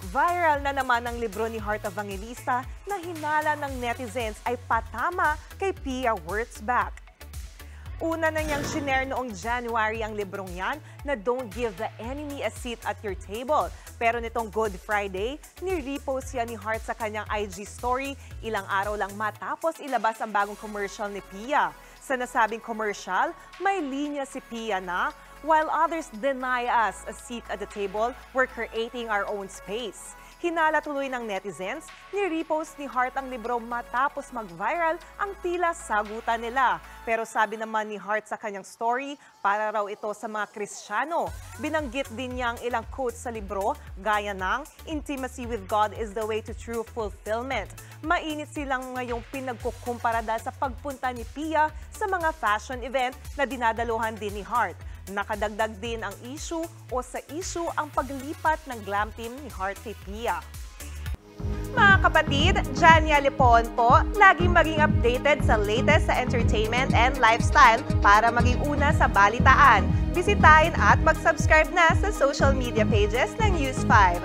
Viral na naman ang libro ni Heart Evangelista na hinala ng netizens ay patama kay Pia Wurtzbach. Una na niyang shinare noong January ang librong yan na Don't Give the Enemy a Seat at Your Table. Pero nitong Good Friday, ni-repost yan ni Heart sa kanyang IG story ilang araw lang matapos ilabas ang bagong commercial ni Pia. Sa nasabing commercial, may linya si Pia na, "While others deny us a seat at the table, we're creating our own space." Hinala tuloy ng netizens, ni-repost ni Heart ang libro matapos mag-viral ang tila sagutan nila. Pero sabi naman ni Heart sa kanyang story, para raw ito sa mga Kristiyano. Binanggit din niya ang ilang quotes sa libro, gaya ng, "Intimacy with God is the way to true fulfillment." Mainit silang ngayong pinagkukumpara dahil sa pagpunta ni Pia sa mga fashion event na dinadaluhan din ni Heart. Nakadagdag din ang issue o sa issue ang paglipat ng glam team ni Heart kay Pia. Mga kapatid, Jania Lipon po, laging maging updated sa latest sa entertainment and lifestyle para maging una sa balitaan. Bisitahin at mag-subscribe na sa social media pages ng News 5.